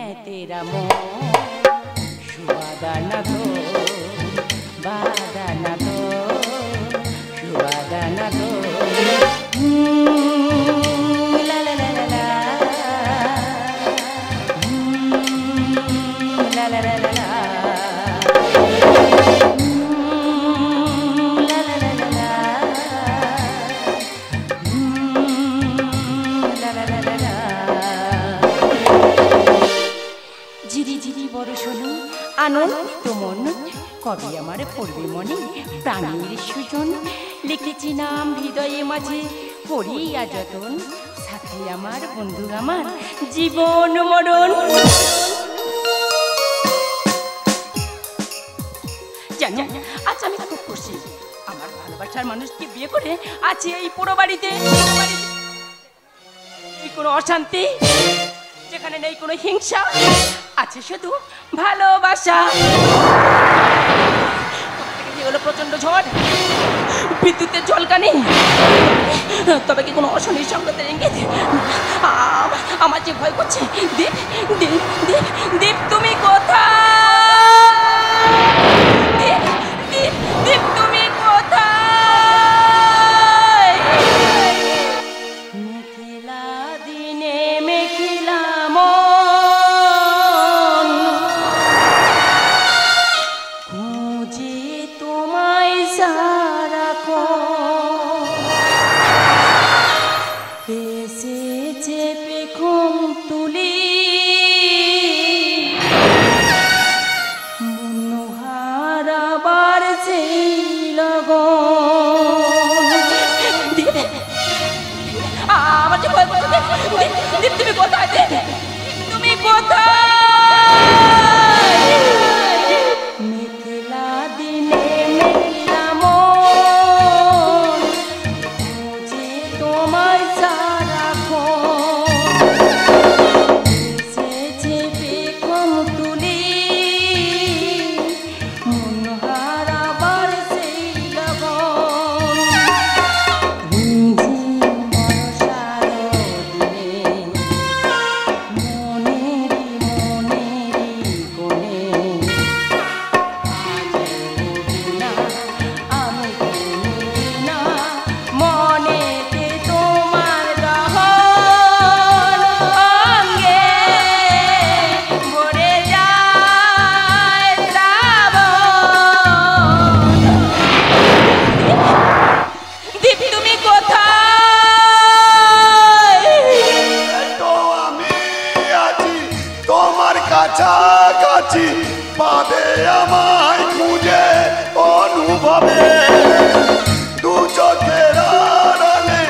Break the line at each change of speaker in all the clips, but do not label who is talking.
तेरा मोह सुवादा न दो वादा न दो सुवादा न दो ला ला ला ला ला ला ला ला ला आनंदित मन कवि आमार पड़बे मने प्राणीर सुजन लिखेछि नाम हृदये माझे करिया जतन साथी आमार बंधु आमार जीवन मरण জানো আজ আমি খুব খুশি আমার ভালোবাসার মানুষকে বিয়ে করে আছি এই পুরো বাড়িতে কোনো অশান্তি যেখানে নেই কোনো হিংসা আছে শুধু ভালোবাসা হলো প্রচন্ড ঝড় বিদ্যুতের ঝলকানি তবে কি কোনো অশনির সংকেতের ইঙ্গিত আমার যে ভয় করছে দীপ দীপ দীপ দীপ তুমি কোথায় দীপ দীপ দীপ তুমি কোথায় মেঘলা দিনে মেঘলা তুমি কোথায় তুমি কোথায় মেঘলা দিনে মেঘলা মন খুঁজে তোমায় সারাক্ষণ এসেছে পেখম তুলি মন হারাবার সেই লগন পাবে আমায় খুঁজে অনুভবে দু চোখের আড়ালে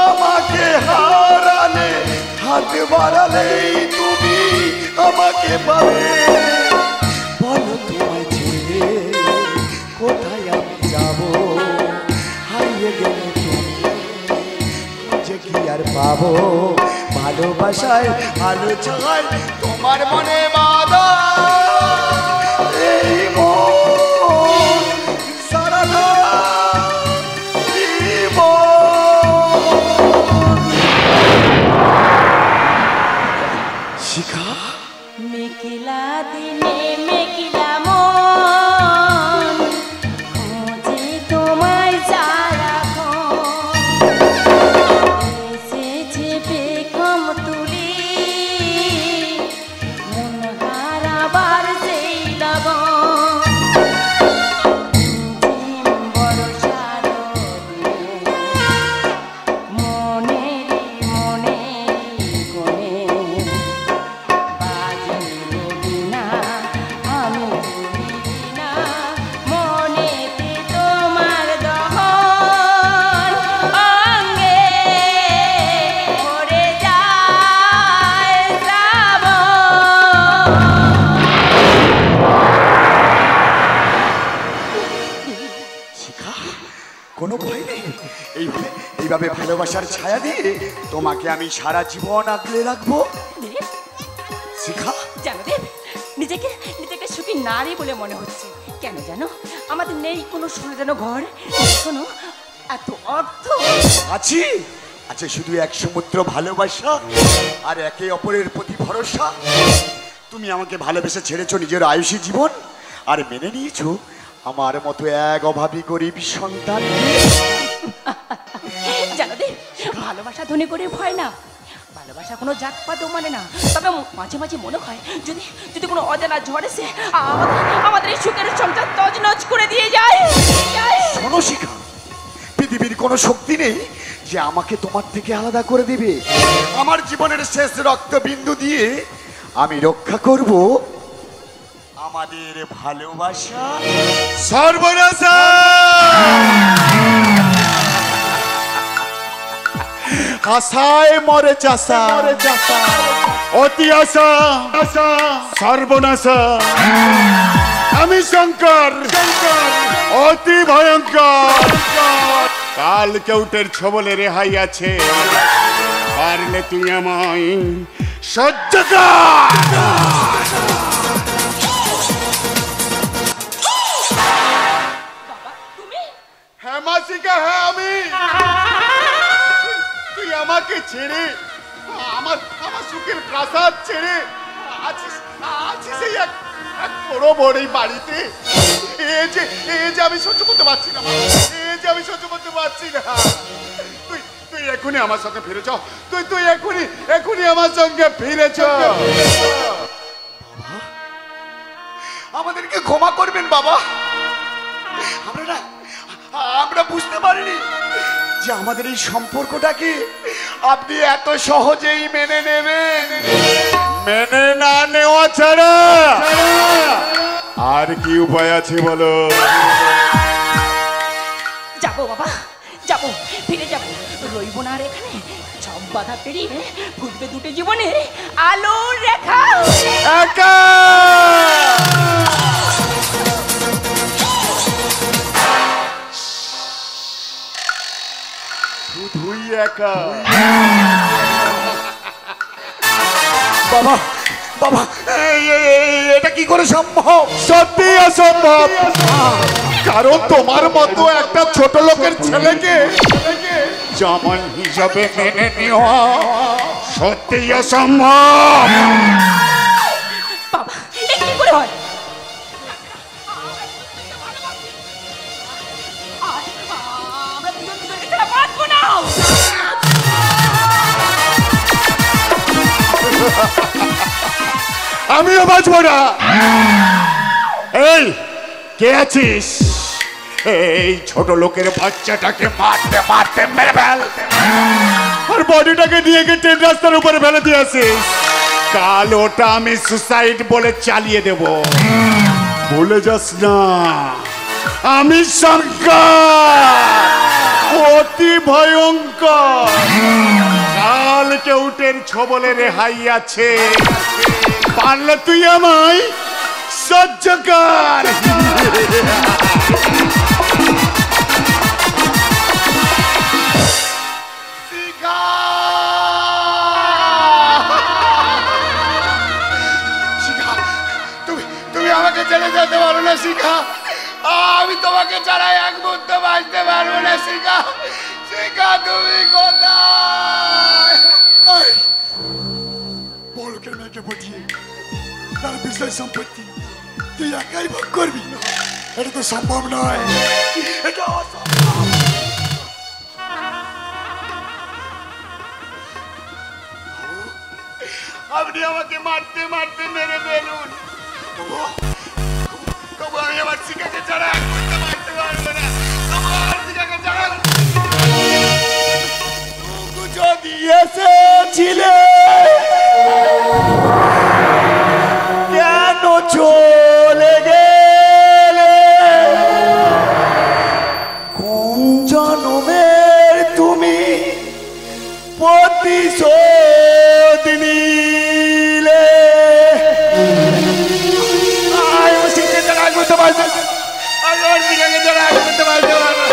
আমাকে হারালে হাত বাড়ালেই তুমি আমাকে পাবে বলো তোমায় ছেড়ে কোথায় আমি যাব হারিয়ে গেলে তুমি যে কি আর পাবো ভালোবাসায় আলো চাই তোমার মনে বাধা এই মন সারাটা শিখা মেঘলা দিনে মেঘলা মন খোঁজে তোমায় সারাক্ষণ এসেছে বেগম তুলি মন হারাবার সেই লগন বর্ষার মনেরই মনেরই কোণে বাজিল বিনা আমি বিনা মনেতে তোমার দহন অঙ্গে ভরে যায় শ্রাবণ শিখা কোনো ভয় নেই এইভাবে ভালোবাসার ছায়া দিয়ে তোমাকে আমি সারা জীবন আগলে রাখবো শিখা জানো দেব নিজেকে নিজেকে সুখী নারী বলে মনে হচ্ছে কেন জানো আমাদের নেই কোনো সোনাদানো ঘর কোনো এত অর্থ আছে আছে শুধু এক সমুদ্র ভালোবাসা আর একে অপরের প্রতি ভরসা তুমি আমাকে ভালোবেসে ছেড়েছো নিজের আয়ুষী জীবন, আর মেনে নিয়েছো আমার মতো এক অভাবী গরিব সন্তান।
জানো দে, ভালোবাসা ধনী করে ভয় না, ভালোবাসা কোনো জাতপাতও মানে না। তবে মাঝে মাঝে মনে হয় যদি যদি কোনো অজানা ঝড় এসে আমাদের এই সুখের সংসার তছনছ করে দিয়ে যায়।
শোনো শিখা, পৃথিবীর কোনো শক্তি নেই যে আমাকে তোমার থেকে আলাদা করে দিবে। আমার জীবনের শেষ রক্তবিন্দু দিয়ে আমি রক্ষা করব আমাদের ভালোবাসা।
সর্বনাশা আশায় মরে চাষা, অতি আশা সর্বনাশা। আমি শঙ্কর, অতি ভয়ঙ্কর। কাল কেউটের ছবলে রেহাই আছে, পারলে তুই আমায় সহ্য কর। হ্যাঁ মাসিকা, হ্যাঁ আমি। তুই আমাকে ছেড়ে, আমার আমার সুখের প্রাসাদ ছেড়ে আছিস এই এক বড় বড় বাড়িতে। এই যে আমি সহ্য করতে পারছি না, এই যে আমি সহ্য করতে পারছি না। তুই এখনই আমার সঙ্গে ফিরে যাও, তুই এখনই আমার সঙ্গে ফিরে যাও।
আমাদেরকে ক্ষমা করবেন বাবা, আমরা বুঝতে পারিনি যে আমাদের এই সম্পর্কটাকে আপনি এত সহজেই মেনে নেবেন।
মেনে না নেওয়া ছাড়া আর কি উপায় আছে বলো?
যাবো বাবা, যাবো, ফিরে যাবো, রইব না আর এখানে। সব বাধা পেরিয়ে ফুটবে দুটো জীবনের আলোর রেখা।
একা শুধুই একা।
বাবা বাবা, এটা কি করে সম্ভব?
সত্যি অসম্ভব, কারণ তোমার মতো একটা ছোট লোকের ছেলেকে জামাই হিসাবে মেনে নেওয়া সত্যি অসম্ভব।
বাবা, এ কি করে হয়? আমরা দুজন দুজনকে ছাড়া বাঁচবো না।
আমিও বাঁচবো না। এই কে আছিস? এই ছোট লোকের বাচ্চাটাকে মারতে মারতে মেরে ফেল, আর বডিটাকে নিয়ে গিয়ে ট্রেন রাস্তার উপরে ফেলে দিয়েছিস। কাল ওটা আমি সুসাইড বলে চালিয়ে দেব, ভুলে যাস না। আমি শঙ্কর, অতি ভয়ঙ্কর। কাল কেউটের ছবলে রেহাই আছে, পারলে তুই আমায় সহ্য কর।
তুমি আমাকে ছেড়ে যেতে পারো না শিখা, আমি তোমাকে ছাড়া এক মুহূর্ত বাঁচতে পারবো না শিখা। শিখা তুমি কোথায়? বড়কে মেয়েকে বুঝিয়ে তার বিষয় সম্পত্তি তুই একাই ভোগ করবি, এটা তো সম্ভব নয়, এটা অসম্ভব। আপনি আমাকে মারতে মারতে মেরে ফেলুন, তবু আমি আমার শিখাকে ছাড়া এক মুহূর্ত বাঁচতে পারবো না। আমার শিখাকে ছাড়া যদি এসেছিলে কেন চলে গেলে? কোন জন্মের তুমি প্রতিশোধ নিলে? আমি শিখে ছাড়া এক মুহূর্ত বাঁচতে, আমি আমার শিখাকে ছাড়া এক মুহূর্ত বাঁচতে পারবো না।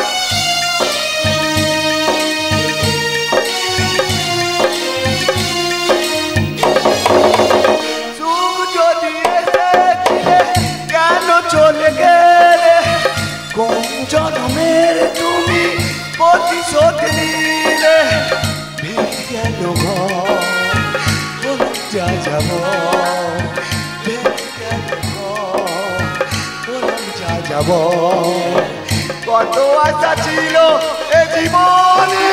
চলে গেলে কোন জন্মের তুমি প্রতিশোধ নিলে? ভেঙে গেল ঘর, যাব। কত আশা ছিল এ জীবনে,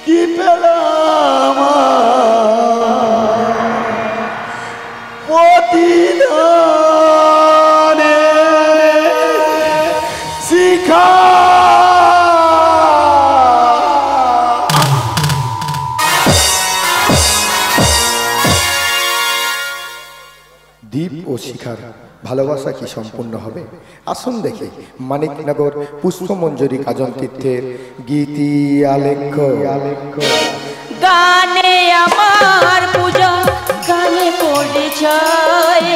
কি পেলাম প্রতিদানে শিখা।
দীপ ও শিখার ভালোবাসা কি সম্পূর্ণ হবে? আসুন দেখি মানিকনগর পুষ্পমঞ্জরি কাজন তীর্থের গীতি আলেখ্য।
গানে আমার পূজা গানে পরিচয়,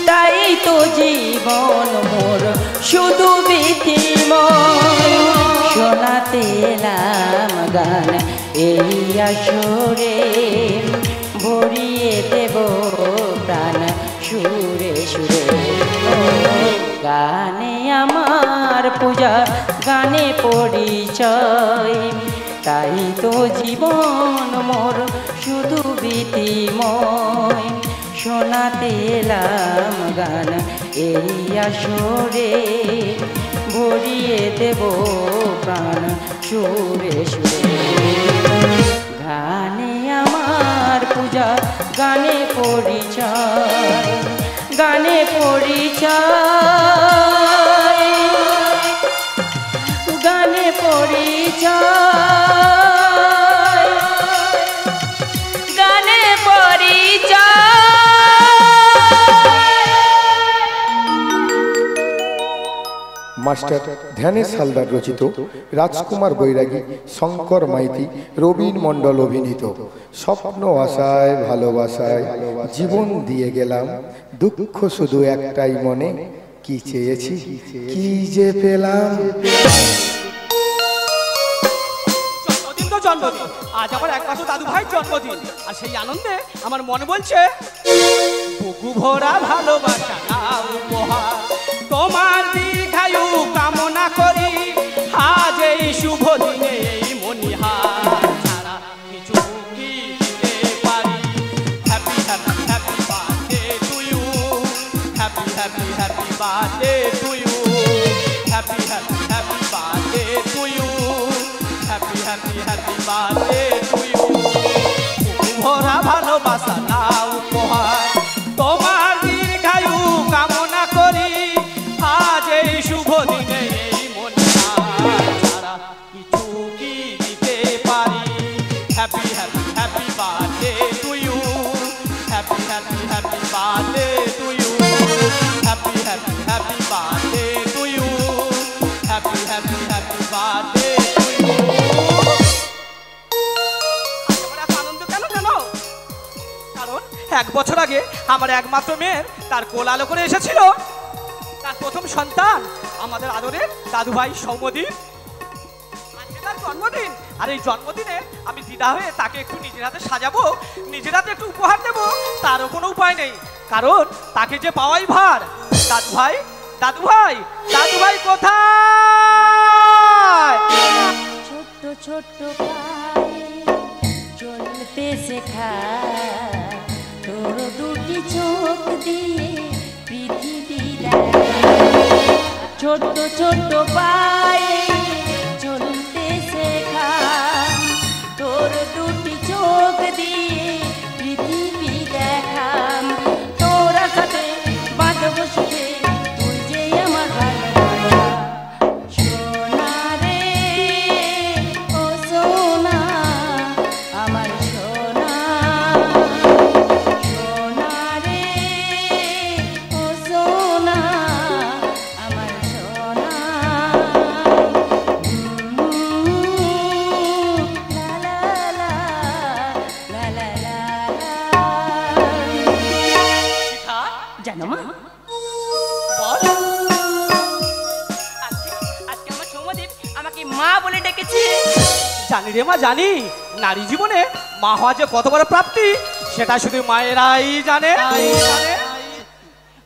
তাই তো জীবন মোর শুধু বিধিময়। শোনাতে এলাম গান এই আসরে, ভরিয়ে দেব প্রাণ সুরে সুরে। গানে আমার পূজা গানে পরিচয়, তাই তো জীবন মোর শুধু বিধিময়। শোনাতে এলাম গান এই আসরে, ভরিয়ে দেব প্রাণ সুরে সুরে। গানে আমার পূজা গানে পরিচয়, গানে পরিচয়, গানে পরিচয়, গানে পরিচয়।
মাস্টার ধ্যানেশ হালদার রচিত, রাজকুমার বৈরাগী, শঙ্কর মাইতি, রবীন মণ্ডল অভিনীত স্বপ্ন আশায় ভালোবাসায় জীবন দিয়ে গেলাম, দুঃখ শুধু একটাই মনে, কি চেয়েছি কি যে পেলাম।
জন্মদিন তো জন্মদিন, আজ আমার একমাত্র দাদু ভাইয়ের জন্মদিন, আর সেই আনন্দে আমার মনে বলছে বুকু ভরা ভালোবাসা নাও উপহার, তোমার দীর্ঘায়ু কামনা করি, আজ এই শুভ দিনে এই মনিহার ছাড়া কিছু কি দিতে পারি। Happy happy happy birthday to you, happy happy happy birthday to you, happy happy happy birthday to you, happy happy happy birthday to you. ভরা ভালোবাসা নাও উপহার, তোমার দীর্ঘায়ু কামনা করি, আজ এই শুভ দিনে এই মনিহার ছাড়া কিছু কি দিতে পারি। Happy happy happy birthday to you, happy happy happy birthday to you, happy happy happy birthday to you, happy happy happy birthday to you. আনন্দ কেন জানো? কারণ 1 বছর আগে আমার একমাত্র মেয়ের তার কোল আলো করে এসেছিল তার প্রথম সন্তান, আমাদের আদরের দাদু ভাই সৌম্যদীপ। আজকে তার জন্মদিন, আর এই জন্মদিনে আমি দিদা হয়ে তাকে একটু নিজের হাতে সাজাবো, নিজের হাতে একটু উপহার দেবো, তারও কোনো উপায় নেই, কারণ তাকে যে পাওয়াই ভার। দাদু ভাই, দাদু ভাই, দাদু ভাই কোথায়?
ছোট্ট ছোট্ট পায়ে চলতে শেখা, তোর দুটি চোখ দিয়ে পৃথিবী দেখা। ছোট্ট ছোট্ট পায়ে চলতে শেখা, তোর দুটি চোখ দিয়ে পৃথিবী দেখা। তোরা সাথে বাঁধব সুখে, তুই যে আমার ভালোবাসা। সোনা রে ও সোনা, আমার সোনা। সোনা রে ও সোনা, আমার সোনা। লা লা লা, লা লা লা লা।
শিখা,
জানো মা,
বল।
আজকে আমার সৌম্যদীপ আমাকে মা বলে ডেকেছে।
জানি রে মা, জানি নারী জীবনে মা হওয়া যে কত বড় প্রাপ্তি, সেটা শুধু মায়েরাই জানে।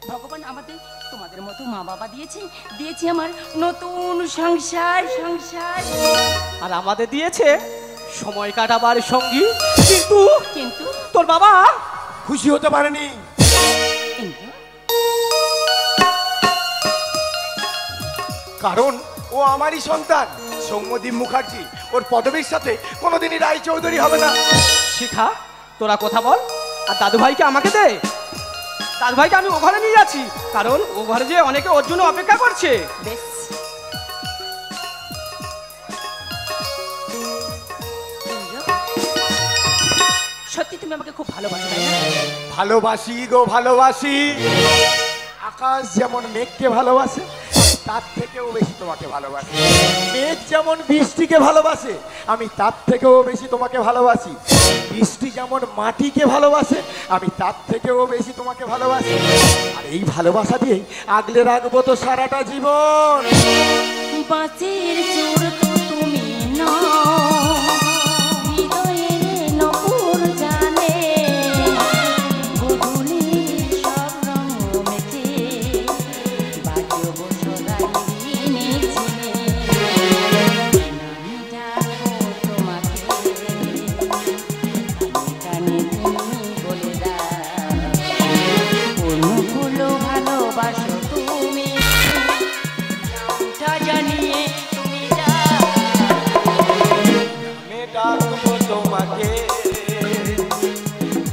ভগবান আমাদের তোমাদের মতো মা বাবা দিয়েছে, দিয়েছে আমার নতুন সংসার সংসার।
আর আমাদের দিয়েছে সময় কাটাবার সঙ্গী। কিন্তু
কিন্তু
তোর বাবা
খুশি হতে পারেনি,
কারণ ও আমারই সন্তান সৌম্যদীপ মুখার্জি। ওর পদবীর সাথে কোনোদিনই রায় চৌধুরী হবে না।
শিখা, তোরা কথা বল আর দাদু ভাইকে আমাকে দে। দাদু ভাইকে আমি ও ঘরে নিয়ে যাচ্ছি, কারণ ও ঘরে যে অনেকে ওর জন্য অপেক্ষা করছে।
বেশ, সত্যি তুমি আমাকে খুব ভালোবাসো, তাই না?
ভালোবাসি গো ভালোবাসি। আকাশ যেমন মেঘকে ভালোবাসে, তার থেকেও বেশি তোমাকে ভালোবাসি। মেঘ যেমন বৃষ্টিকে ভালোবাসে, আমি তার থেকেও বেশি তোমাকে ভালোবাসি। বৃষ্টি যেমন মাটিকে ভালোবাসে, আমি তার থেকেও বেশি তোমাকে ভালোবাসি। আর এই ভালোবাসা দিয়েই আগলে রাখবো তো সারাটা জীবন।
বাঁচির চোর তো তুমি নও, হৃদয়ের নপুর জানে, বধূলি সব রং মেখে বাজব সদাই মিছিলে। আমি ডাকবো তোমাকে, কানে তুমি বলে দাও, কোনগুলো ভালোবাসো তুমি, নামটা জানিয়ে তুমি যাও।
আমি ডাকবো তোমাকে,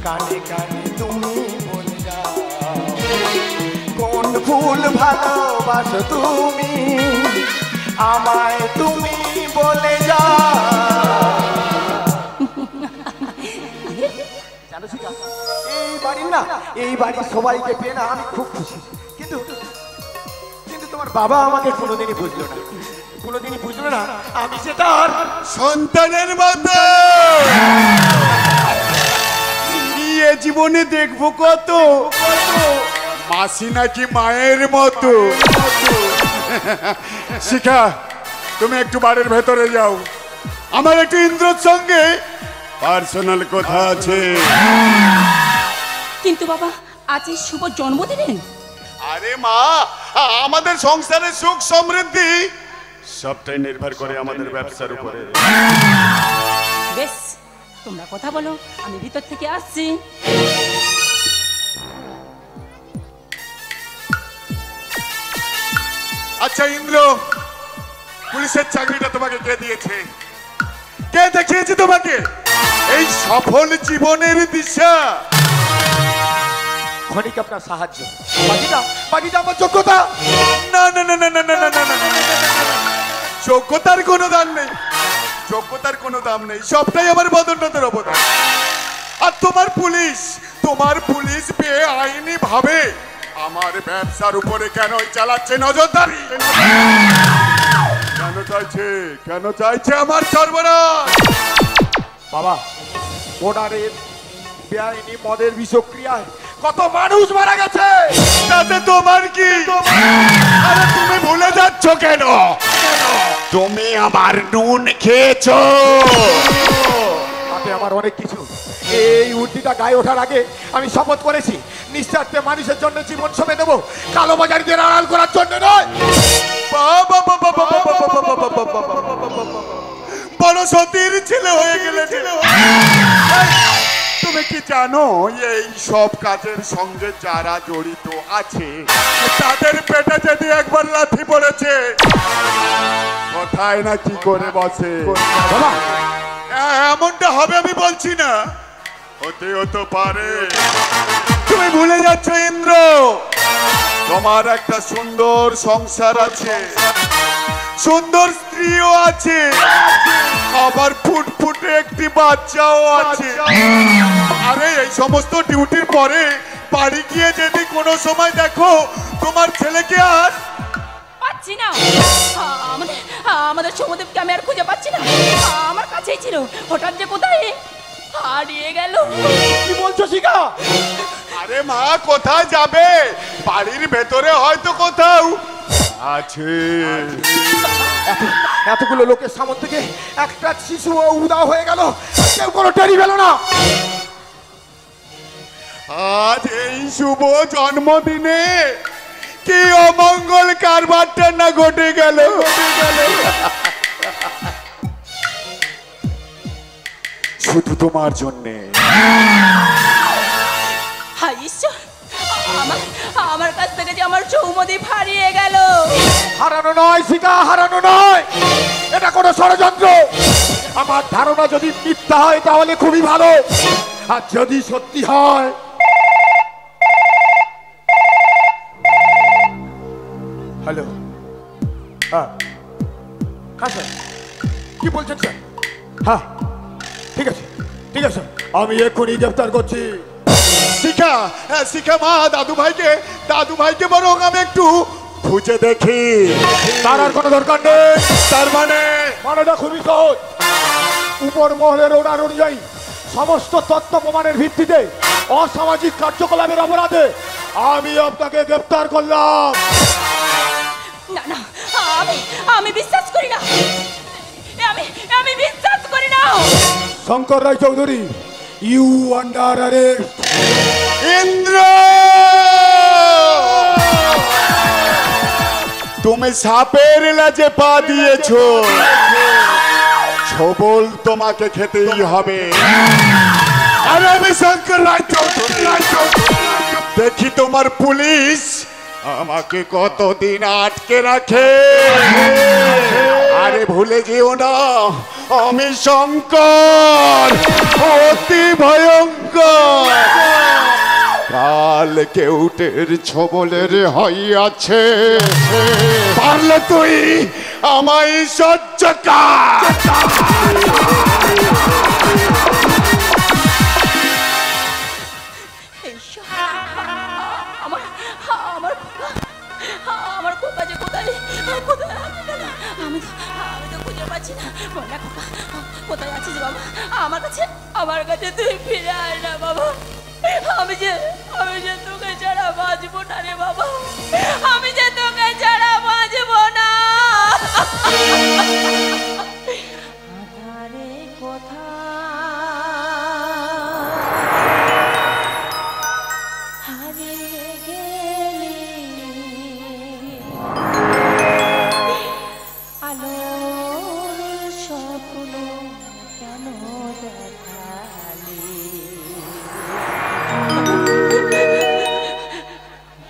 কানে কানে তুমি বলে যাও, কোন ফুল ভালোবাসো তুমি, আমায় তুমি বলে যাও। জানো শিখা, এই বাড়ির না, এই বাড়ির সবাইকে পেয়ে না আমি খুব খুশি। কিন্তু কিন্তু তোমার বাবা আমাকে কোনোদিনই বুঝলো না, কোনোদিনই বুঝলো না আমি যে তার
সন্তানের মতো নিয়ে জীবনে দেখবো কত মাসি নাকি মায়ের মতো। শিখা, তুমি একটু বাড়ির ভেতরে যাও, আমার একটু ইন্দ্রর সঙ্গে পার্সোনাল কথা আছে।
কিন্তু বাবা, আজ এই শুভ জন্মদিনে
আরে মা, আমাদের সংসারের সুখ সমৃদ্ধি সবটাই নির্ভর করে আমাদের ব্যবসার উপরে।
বেশ, তোমরা কথা বলো, আমি ভিতর থেকে আসছি।
আচ্ছা ইন্দ্র, পুলিশের চাকরিটা তোমাকে কে দিয়েছে? কে দেখিয়েছে তোমাকে এই সফল জীবনের দিশা?
ক্ষণিক আপনার সাহায্য, বাকিটা বাকিটা আমার যোগ্যতা।
না না না না না না না না না না, যোগ্যতার কোনো দাম নেই, যোগ্যতার কোনো দাম নেই, সবটাই আমার বদন্যতার অবদান। আর তোমার পুলিশ বেআইনি ভাবে আমার ব্যবসার উপরে কেন চালাচ্ছে নজরদারি? কেন চাইছে আমার সর্বনাশ?
বাবা, বর্ডারের বেআইনি মদের বিষক্রিয়ায় কত মানুষ মারা গেছে।
তাতে তোমার কি? আরে তুমি ভুলে যাচ্ছ কেন? তুমি আমার নুন খেয়েছো।
তাতে আমার অনেক কিছু। এই উর্দিটা গায়ে ওঠার আগে আমি শপথ করেছি নিঃস্বার্থে মানুষের জন্য জীবন সঁপে দেবো, কালোবাজারিদের আড়াল করার জন্য নয়।
বড় সতীর ছেলে হয়ে গেলে। তুমি কি জানো এই সব কাজের সঙ্গে যারা জড়িত আছে তাদের পেটে যদি একবার লাথি পড়েছে কোথায় না কি করে বসে? এমনটা হবে আমি বলছি না, হতে পারে। তুমি ভুলে যাচ্ছ ইন্দ্র, তোমার একটা সুন্দর সংসার আছে, সুন্দর স্ত্রীও আছে, আবার ফুটফুটে একটি বাচ্চাও আছে। আরে এই সমস্ত ডিউটির পরে বাড়ি গিয়ে যদি কোনো সময় দেখো তোমার ছেলেকে আর
পাচ্ছি না, আমাদের সমুদ্রকে আমি আর খুঁজে পাচ্ছি না, আমার কাছেই ছিল, হঠাৎ যে কোথায় হারিয়ে গেল।
কি বলছো শিখা?
আরে মা, কোথায় যাবে? বাড়ির ভেতরে হয়তো কোথাও আছে।
এতগুলো লোকের সামনে থেকে একটা শিশু উদা হয়ে গেল, কেউ কোনো টেরি পেল না।
আজ এই শুভ জন্মদিনে কি অমঙ্গল কারবারটা না ঘটে গেল। শুধু তোমার জন্যে।
হায় ঈশ্বর, আমার কাছ থেকে যে আমার সৌম্যদীপ হারিয়ে গেল।
হারানো নয় শিখা, হারানো নয়, এটা কোনো ষড়যন্ত্র। আমার ধারণা যদি মিথ্যা হয় তাহলে খুবই ভালো, আর যদি সত্যি হয়। হ্যালো, হ্যাঁ হ্যাঁ স্যার, কি বলছেন স্যার? হ্যাঁ ঠিক আছে, ঠিক আছে, আমি এক্ষুনি গ্রেফতার করছি।
শিখা, শিখা মা দাদু ভাইকে বরং আমি একটু খুঁজে দেখি।
তার আর কোনো দরকার নেই।
তার
মানেটা খুবই সহজ। উপর মহলের অর্ডার অনুযায়ী সমস্ত তথ্য প্রমাণের ভিত্তিতে অসামাজিক কার্যকলাপের অপরাধে আমি আপনাকে গ্রেফতার করলাম।
না না, আমি বিশ্বাস করি না, আমি বিশ্বাস করি না।
Shankar Roy Chowdhury, you under arrest.
Indra, তুমি সাপের লাজে পা দিয়েছো, ছবল তোমাকে খেতেই হবে। আরে আমি শঙ্কর রায় চৌধুরী, দেখি তোমার পুলিশ আমাকে কতদিন আটকে রাখে। আরে ভুলে যেও না, আমি শঙ্কর, অতি ভয়ঙ্কর। কাল কেউটের ছবলের হইয়াছে, পারলে তুই আমায় সহ্য কর।
আমার কোথা যে কোথায় কোথায় আমি তো খুঁজে পাচ্ছি না। কোথায় আছিস বাবা? আমার কাছে তুই ফিরে আয় না বাবা। আমি যে তোকে ছাড়া বাঁচবো না রে বাবা, আমি যে তোকে ছাড়া বাঁচবো না। আধারে কোথা হারিয়ে গেলি, আলোর স্বপ্ন কেন দেখালি,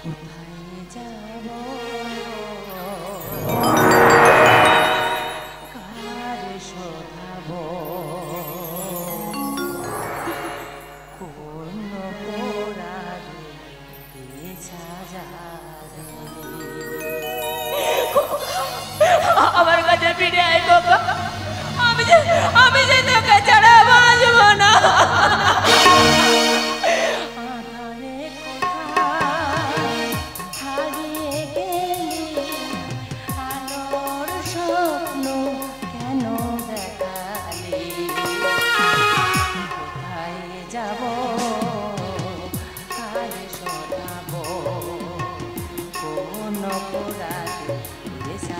কোথায় যাব, কার শোধাবো, কোন অপরাধে সাজাবে। আমার কাছে ফিরে আয় বাবা, আমি যে তোকে ছাড়া বাঁচবো না। আধারে কোথায় হারিয়ে গেলি, আলোর স্বপ্ন কেন দেখালি, কোথায় যাব, কার শোনাবো, কোন অপরাধে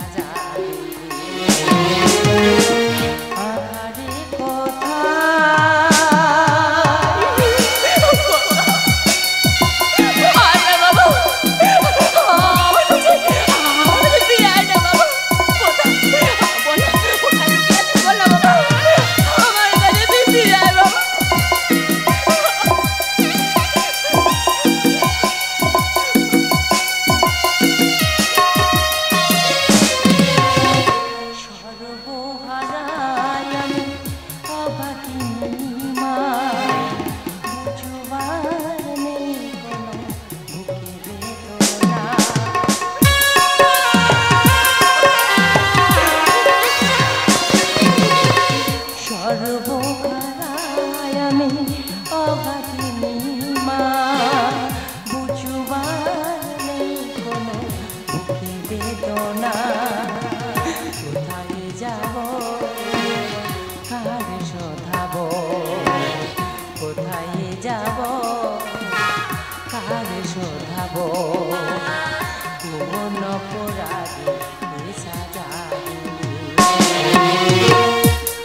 সাজালি।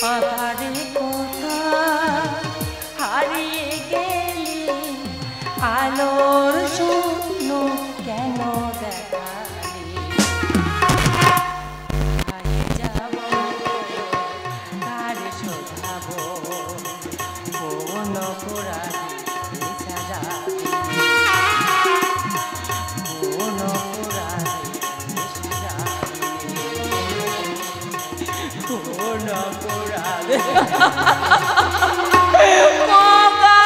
আধারে আলোর স্বপ্ন কেন দেখালি, হারিয়ে যাব, কার শোধাবো, কোন অপরাধে সাজাবি, কোন অপরাধে সাজাবি। খোকা!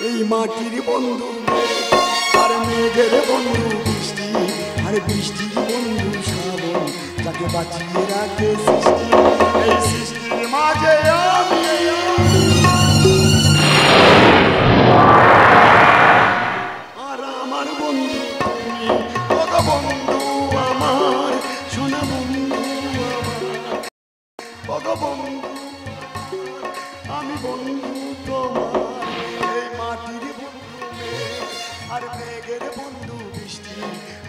এই মাটির বন্ধু আর মেঘের বন্ধু বৃষ্টি, আর বৃষ্টির বন্ধু শ্রাবণ, যাকে বাঁচিয়ে রাখে সৃষ্টি। এই সৃষ্টির মাঝে আমি, আর আমার বন্ধু তুমি, কত বন্ধু আমার, সোনা বন্ধু আমার, কত বন্ধু আমি বন্ধু তোমার। এই মাটির বন্ধু মেঘ, আর মেঘের বন্ধু বৃষ্টি,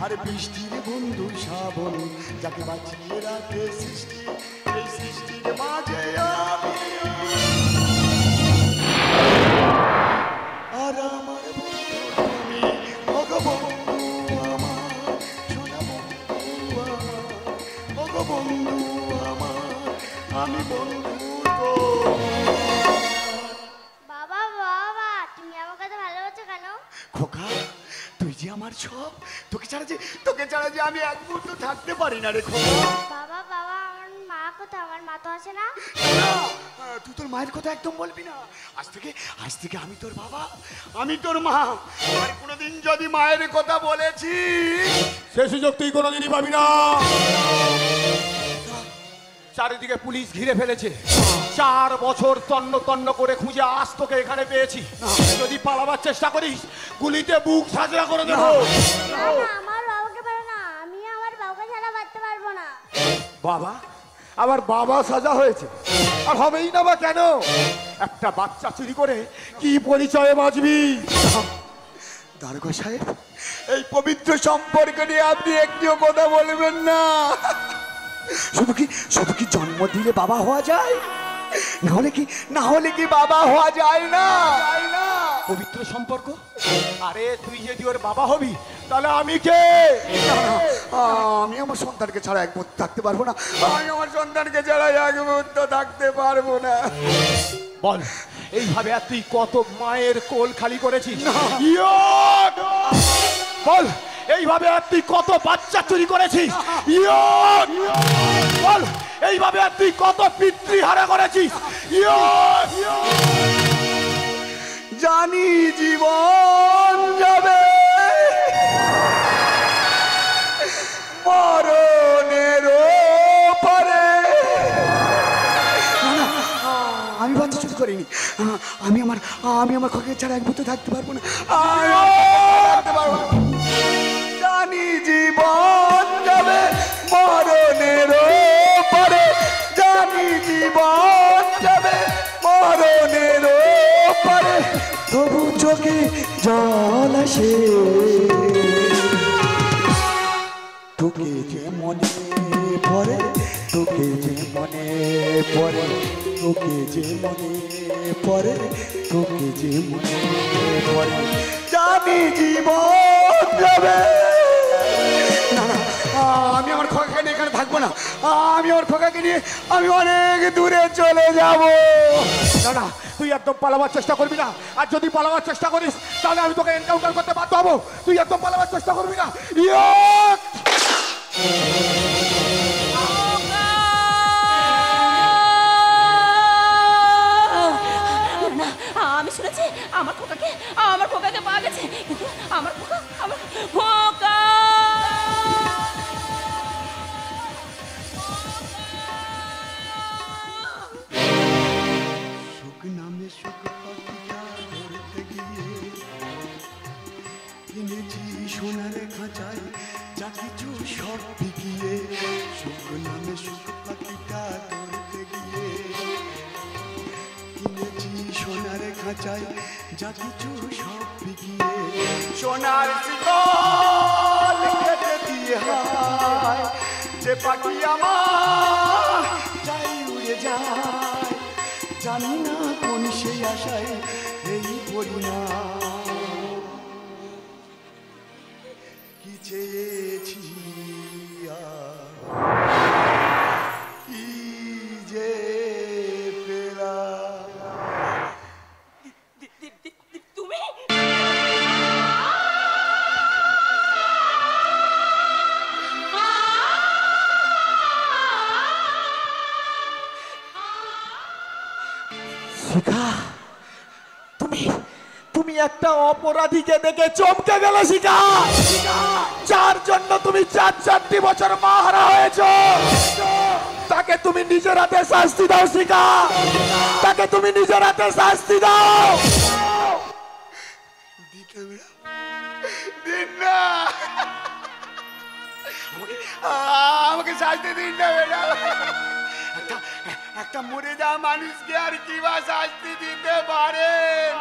আর বৃষ্টির বন্ধু শ্রাবণ, যাকে বাঁচিয়ে রাখে সৃষ্টি। এই সৃষ্টির মাঝে আমি, আর আমার বন্ধু তুমি, ওগো বন্ধু আমার, সোনা বন্ধু আমার, ওগো বন্ধু আমার, আমি বন্ধু তোমার।
বাবা বাবা, তুমি আমাকে তো ভালোবাসো কেন?
খোকা, তুই যে আমার সব, তোকে ছাড়া যে আমি এক মুহূর্ত থাকতে পারি না রে খোকা।
বাবা বাবা, আমার মা কোথায়? আমার মা তো আছে না।
না, তুই তোর মায়ের কথা একদম বলবি না। আজ থেকে আমি তোর বাবা, আমি তোর মা। আর কোনোদিন যদি মায়ের কথা বলেছিস,
সে সুযোগ তুই কোনোদিনই পাবি না। চারিদিকে পুলিশ ঘিরে ফেলেছে, 4 বছর তন্ন তন্ন করে খুঁজে আজ তোকে এখানে পেয়েছি। যদি পালাবার চেষ্টা করিস, গুলিতে বুক সাজরা করে দেবো।
না না, আমার বাবাকে পারো না, আমি আমার বাবাকে ছাড়া বাঁচতে পারবো না।
বাবা, আমার বাবা সাজা হয়েছে, আর হবেই না বা কেন? একটা বাচ্চা চুরি করে কি পরিচয়ে বাঁচবি?
দারোগা সাহেব, এই পবিত্র সম্পর্ক নিয়ে আপনি একটিও কথা বলবেন না। শুধু কি জন্ম দিলে বাবা হওয়া যায়? না হলে কি বাবা হওয়া যায় না?
পবিত্র সম্পর্ক? আরে তুই যদি ওর বাবা হবি, তাহলে আমি কে?
আমি আমার সন্তানকে ছাড়া এক মুহূর্ত থাকতে পারবো না। আমি আমার সন্তানকে ছাড়া এক মুহূর্ত থাকতে পারবো না।
বল, এইভাবে আর তুই কত মায়ের কোল খালি করেছিস? বল, এইভাবে আর তুই কত বাচ্চা চুরি করেছিস? বল, এইভাবে আর তুই কত পিতৃহারা করেছিস?
জানি জীবন যাবে, মরণের পরে। আমি বাচ্চা চুরি করিনি। আমি আমার খোকাকে ছাড়া এক মুহূর্ত থাকতে পারবো না। থাকতে পারবো না। জানি জীবন যাবে, মরণের পরে। জানি জীবন যাবে, মরণের পরে। তবু চোখে জল আসে, তোকে যে মনে পড়ে, তোকে যে মনে পড়ে, তোকে যে মনে পড়ে, তোকে যে মনে পড়ে। জানি জীবন যাবে। না না, আমি আমার খোকাকে নিয়ে এখানে থাকবো না। আমি আমার খোকাকে নিয়ে আমি অনেক দূরে চলে যাব।
না না, তুই একদম পালাবার চেষ্টা করবি না। আর যদি পালাবার চেষ্টা করিস, তাহলে আমি তোকে এনকাউন্টার করতে বাধ্য হবো। তুই একদম পালাবার চেষ্টা করবি না।
না, আমি শুনেছি আমার খোকাকে পাওয়া গেছে, কিন্তু আমার খোকা
সুখ নামে সুখ পাখিটা ধরতে গিয়ে কিনেছি সোনার খাঁচায় যা কিছু সব বিকিয়ে। সুখ নামে সুখ পাখিটা ধরতে গিয়ে কিনেছি সোনার খাঁচায় যা কিছু সব বিকিয়ে। সোনার শিকল কেটে দিয়ে হায়, যে পাখি আমার যাই উড়ে যায়। জানি না কোন সেই আশায় এই পরিণাম। কি চেয়েছি কি যে পেলাম।
তুমি
শিখা, তুমি তুমি একটা অপরাধীকে দেখে চমকে গেলে শিখা, যার জন্য তুমি 4 বছর মা হারা হয়েছো। তাকে তুমি নিজের হাতে শাস্তি দাও শিখা, তাকে তুমি নিজের হাতে শাস্তি দাও।
দিন না, আমাকে শাস্তি দিন না ম্যাডাম। একটা মরে যাওয়া মানুষকে আর কি বা শাস্তি দিতে পারেন?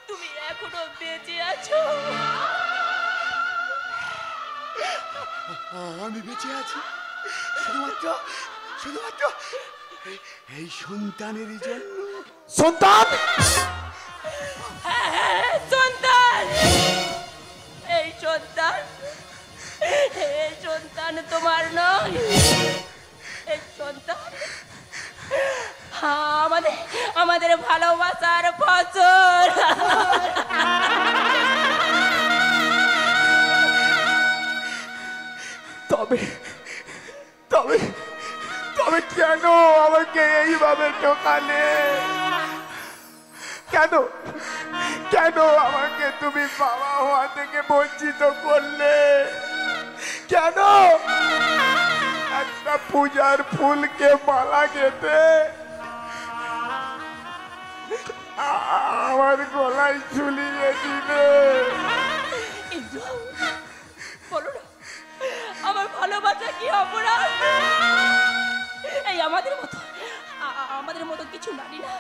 তুমি এখনো বেঁচে আছো?
আমি বেঁচে আছি শুধুমাত্র শুধুমাত্র এই সন্তানের জন্য।
সন্তান,
সন্তান, এই সন্তান, এই সন্তান তোমার নয়। এই সন্তান আমাদের আমাদের ভালোবাসার ফসল।
তবে তবে তবে কেন আমাকে এইভাবে ঠকালে? কেন কেন আমাকে তুমি বাবা হওয়া থেকে বঞ্চিত করলে? কেন একটা পূজার ফুলকে মালা গেঁথে আমার গলায় ঝুলিয়ে দিলে?
বলো না, আমার ভালোবাসা কি অপরাধ? এই আমাদের মতো কিছু নারী না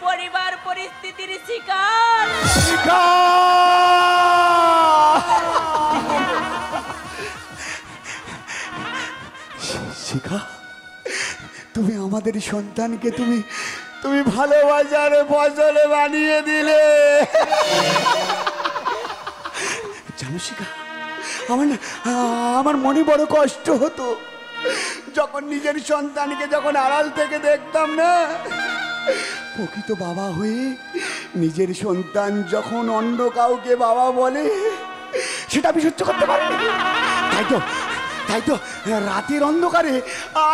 পরিবার পরিস্থিতির শিকার।
শিখা, তুমি আমাদের সন্তানকে তুমি তুমি ভালোবাসার ফসলে বানিয়ে দিলে। জানো শিখা, আমার মনে বড় কষ্ট হতো যখন নিজের সন্তানকে যখন আড়াল থেকে দেখতাম না। প্রকৃত বাবা হয়ে নিজের সন্তান যখন অন্য কাউকে বাবা বলে সেটা আমি সহ্য করতে পারিনি। তাই তো রাতের অন্ধকারে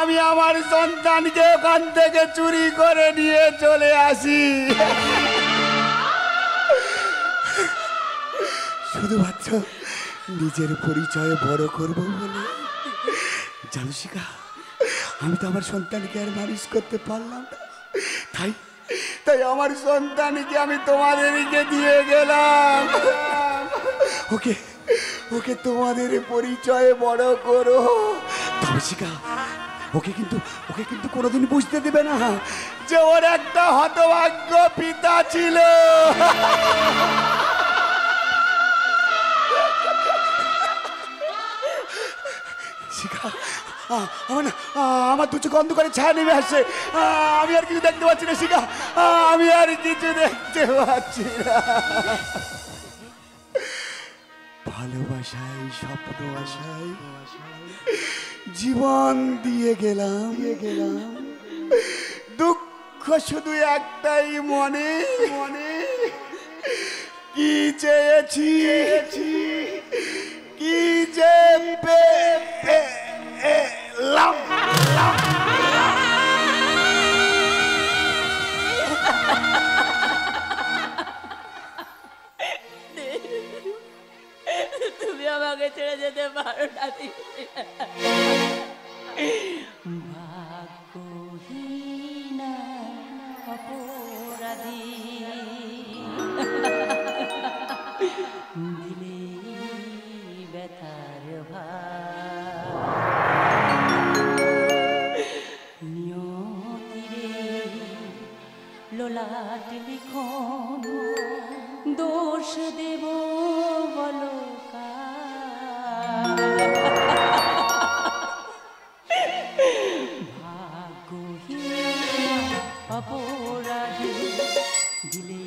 আমি আমার সন্তানকে ওখান থেকে চুরি করে নিয়ে চলে আসি, শুধুমাত্র নিজের পরিচয় বড় করব বলে। জানো শিখা, আমি তো আমার সন্তানকে আর মানুষ করতে পারলাম না। তাই আমার সন্তানকে আমি তোমাদেরকে দিয়ে গেলাম। ওকে তোমাদের পরিচয়ে বড় করো। তবে শিখা, ওকে কিন্তু কোনোদিন বুঝতে দেবে না যে ওর একটা হতভাগ্য পিতা ছিল। শিখা, আমার দু চোখ অন্ধকারে ছায়া নেমে আসছে। আমি আর কিছু দেখতে পাচ্ছি না শিখা, আমি আর কিছু দেখতে পাচ্ছি না। ভালোবাসায় স্বপ্ন আশায় জীবন দিয়ে গেলাম। দুঃখ শুধু একটাই মনে কি চেয়েছি কি যে পেলাম।
তুমি আমাকে ছেড়ে যেতে পারো না। ভাগ্যহীনা অপরাধী দিলে ব্যথার নিয়তিরে লোলাট লিখন দোষ দেব বলো ভাগ্যহীন অপরাধী দিলে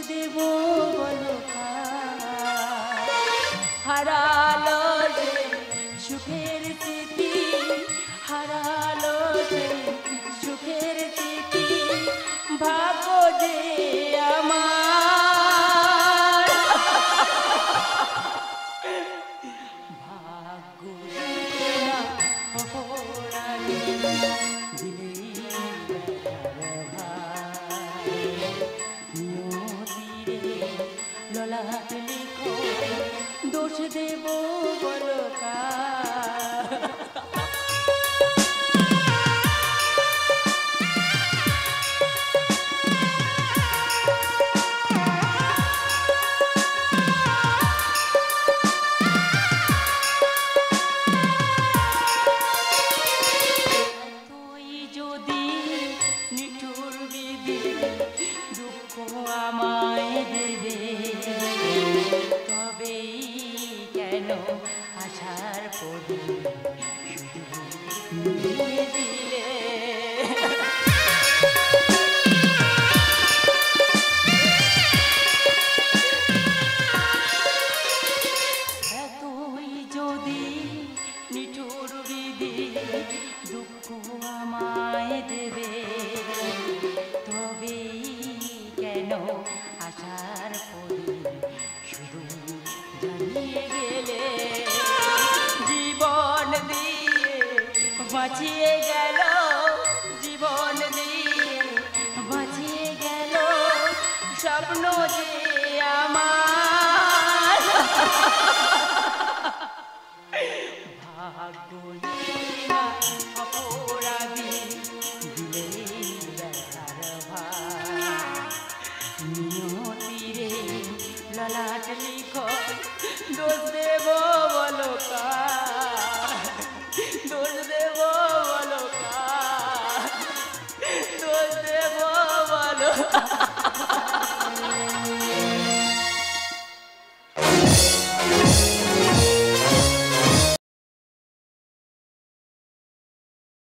দেব বলো কার? হারালো যে সুখের স্মৃতি, হারালো যে সুখের স্মৃতি, ভাগ্য যে আমার, ভাগ্য না অপরাধী দিলেই নিয়তিরে ললাট লিখো, দোষ দেব বলো কার? আমায় দেবে তবেই কেন আশার পরে দিয়ে দিলে, এতই যদি নিঠুর বিধি দুঃখ আমায় দেবে তবেই কেন আশার পরে শুধু জানিয়ে গেলে, জীবন দিয়ে বাঁচিয়ে গেল, জীবন দিয়ে বাঁচিয়ে গেল স্বপ্ন যে আমার, ভাগ্য অপরাধী দিলেই ব্যথার ভার, নিয়তিরে ললাট লিখো, দোষ দেব বলো কার? দোষ দেব বলো কার? দোষ দেব বলো